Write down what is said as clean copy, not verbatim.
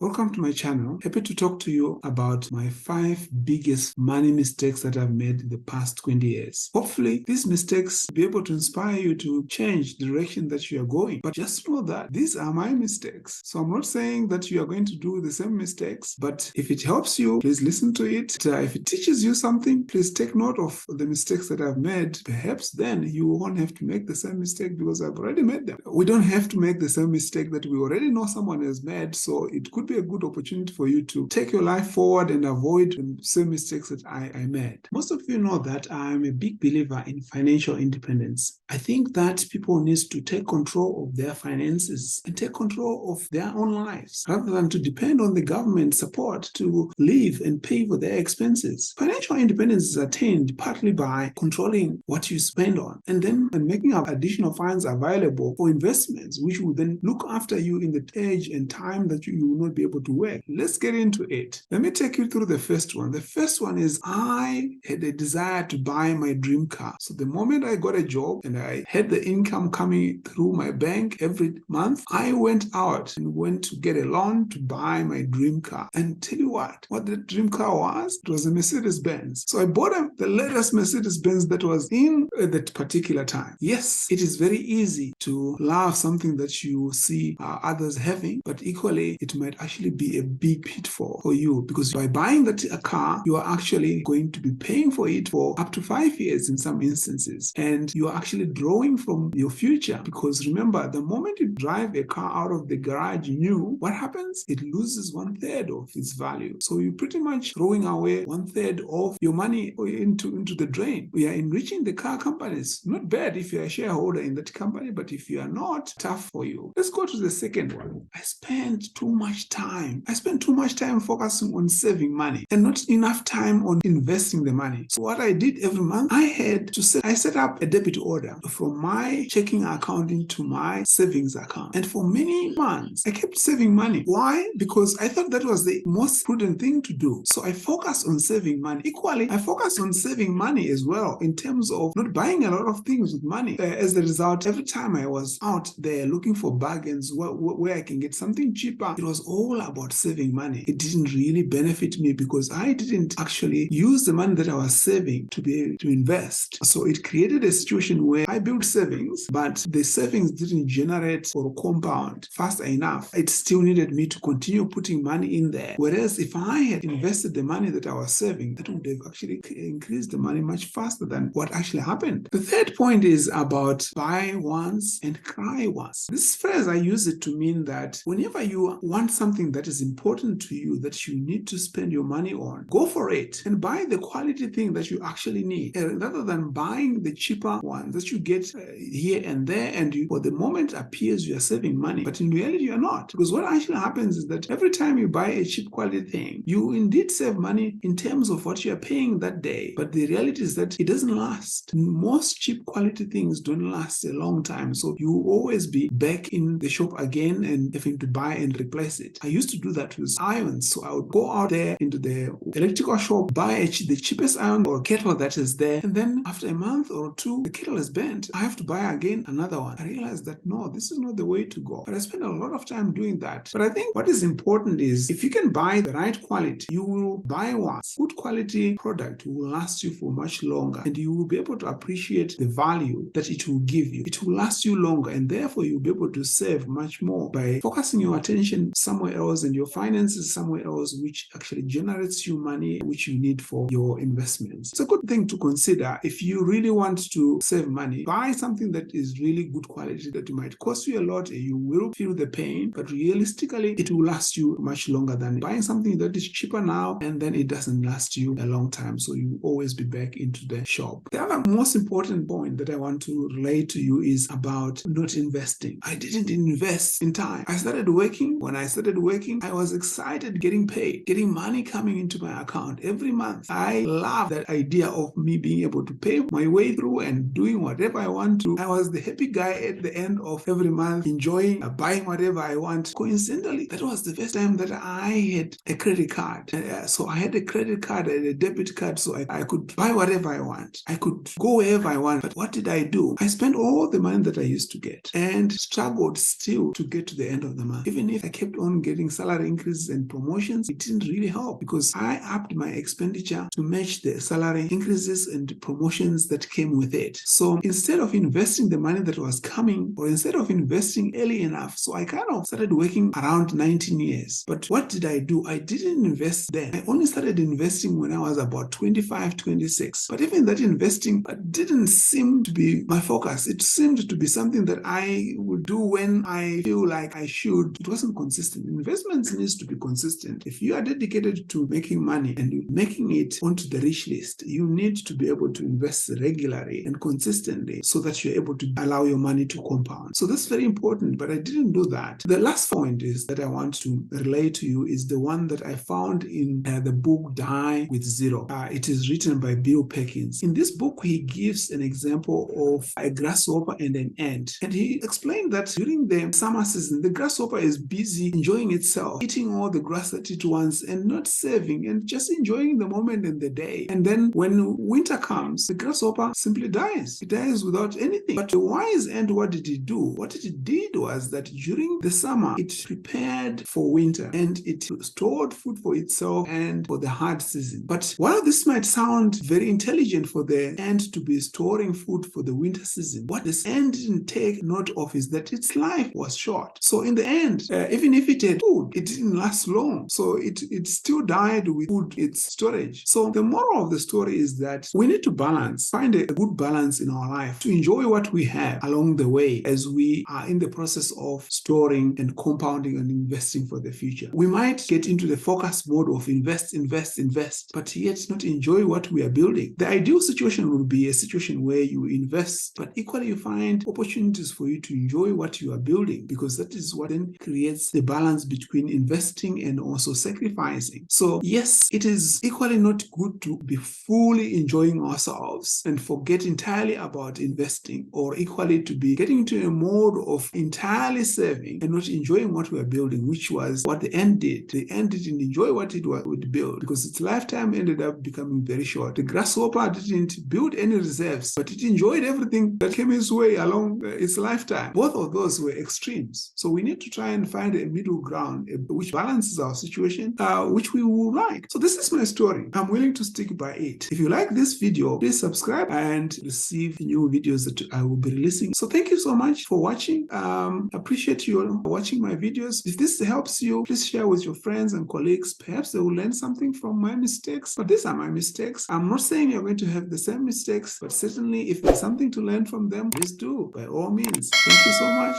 Welcome to my channel. Happy to talk to you about my 5 biggest money mistakes that I've made in the past 20 years. Hopefully, these mistakes will be able to inspire you to change the direction that you are going. But just know that these are my mistakes. So I'm not saying that you are going to do the same mistakes, but if it helps you, please listen to it. If it teaches you something, please take note of the mistakes that I've made. Perhaps then you won't have to make the same mistake because I've already made them. We don't have to make the same mistake that we already know someone has made, so it could be a good opportunity for you to take your life forward and avoid the same mistakes that I made. Most of you know that I'm a big believer in financial independence. I think that people need to take control of their finances and take control of their own lives rather than to depend on the government support to live and pay for their expenses. Financial independence is attained partly by controlling what you spend on and then making additional funds available for investments, which will then look after you in the age and time that you will not be able to work. Let's get into it. Let me take you through the first one. The first one is I had a desire to buy my dream car. So the moment I got a job and I had the income coming through my bank every month, I went out and went to get a loan to buy my dream car. And tell you what the dream car was? It was a Mercedes-Benz. So I bought the latest Mercedes-Benz that was in that particular time. Yes, it is very easy to love something that you see others having, but equally it might actually be a big pitfall for you, because by buying that car, you are actually going to be paying for it for up to 5 years in some instances, and you are actually drawing from your future, because remember, the moment you drive a car out of the garage new, what happens? It loses 1/3 of its value. So you're pretty much throwing away 1/3 of your money into the drain. We are enriching the car companies. Not bad if you're a shareholder in that company, but if you are not, tough for you. Let's go to the second one. I spent too much time focusing on saving money and not enough time on investing the money. So what I did every month, I set up a debit order from my checking account into my savings account. And for many months, I kept saving money. Why? Because I thought that was the most prudent thing to do. So I focused on saving money. Equally, I focused on saving money as well in terms of not buying a lot of things with money. As a result, every time I was out there looking for bargains where I can get something cheaper, it was all about saving money. It didn't really benefit me because I didn't actually use the money that I was saving to be able to invest. So it created a situation where I built savings, but the savings didn't generate or compound fast enough. It still needed me to continue putting money in there. Whereas if I had invested the money that I was saving, that would have actually increased the money much faster than what actually happened. The third point is about buy once and cry once. This phrase, I use it to mean that whenever you want something that is important to you, that you need to spend your money on, go for it and buy the quality thing that you actually need, rather than buying the cheaper one that you get here and there, and for the moment appears you are saving money, but in reality you are not. Because what actually happens is that every time you buy a cheap quality thing, you indeed save money in terms of what you are paying that day, but the reality is that it doesn't last. Most cheap quality things don't last a long time, so you will always be back in the shop again and having to buy and replace it. I used to do that with irons. So I would go out there into the electrical shop, buy the cheapest iron or kettle that is there, and then after a month or two, the kettle is bent. I have to buy again another one. I realized that no, this is not the way to go. But I spent a lot of time doing that. But I think what is important is if you can buy the right quality, you will buy once. Good quality product will last you for much longer, and you will be able to appreciate the value that it will give you. It will last you longer, and therefore you'll be able to save much more by focusing your attention somewhere else and your finances somewhere else, which actually generates you money which you need for your investments. It's a good thing to consider. If you really want to save money, buy something that is really good quality, that might cost you a lot and you will feel the pain, but realistically it will last you much longer than buying something that is cheaper now and then it doesn't last you a long time, so you always be back into the shop. The other most important point that I want to relate to you is about not investing. I didn't invest in time. I started working. When I started working, I was excited getting paid, getting money coming into my account every month. I love that idea of me being able to pay my way through and doing whatever I want to. I was the happy guy at the end of every month, enjoying buying whatever I want. Coincidentally, that was the first time that I had a credit card. So I had a credit card and a debit card, so I could buy whatever I want. I could go wherever I want. But what did I do? I spent all the money that I used to get and struggled still to get to the end of the month. Even if I kept on getting getting salary increases and promotions, it didn't really help because I upped my expenditure to match the salary increases and promotions that came with it. So instead of investing the money that was coming, or instead of investing early enough, so I kind of started working around 19 years. But what did I do? I didn't invest then. I only started investing when I was about 25, 26. But even that investing didn't seem to be my focus. It seemed to be something that I would do when I feel like I should. It wasn't consistent. Investments needs to be consistent. If you are dedicated to making money and making it onto the rich list, you need to be able to invest regularly and consistently so that you're able to allow your money to compound. So that's very important, but I didn't do that. The last point is that I want to relay to you is the one that I found in the book Die with Zero. It is written by Bill Perkins. In this book, he gives an example of a grasshopper and an ant. And he explained that during the summer season, the grasshopper is busy enjoying itself, eating all the grass that it wants and not saving and just enjoying the moment and the day. And then when winter comes, the grasshopper simply dies. It dies without anything. But the wise ant, what did it do? What it did was that during the summer, it prepared for winter and it stored food for itself and for the hard season. But while this might sound very intelligent for the ant to be storing food for the winter season, what this ant didn't take note of is that its life was short. So in the end, even if it had food, it didn't last long. So it still died with food, its storage. So the moral of the story is that we need to balance, find a good balance in our life to enjoy what we have along the way as we are in the process of storing and compounding and investing for the future. We might get into the focus mode of invest, but yet not enjoy what we are building. The ideal situation would be a situation where you invest, but equally you find opportunities for you to enjoy what you are building, because that is what then creates the balance between investing and also sacrificing. So yes, it is equally not good to be fully enjoying ourselves and forget entirely about investing, or equally to be getting into a mode of entirely saving and not enjoying what we are building, which was what the ant did. The ant didn't enjoy what it would build because its lifetime ended up becoming very short. The grasshopper didn't build any reserves, but it enjoyed everything that came its way along its lifetime. Both of those were extremes. So we need to try and find a middle ground which balances our situation, which we will like. So this is my story. I'm willing to stick by it. If you like this video, please subscribe and receive new videos that I will be releasing. So thank you so much for watching. Appreciate you watching my videos. If this helps you, please share with your friends and colleagues. Perhaps they will learn something from my mistakes, but these are my mistakes. I'm not saying you're going to have the same mistakes, but certainly if there's something to learn from them, please do, by all means. Thank you so much.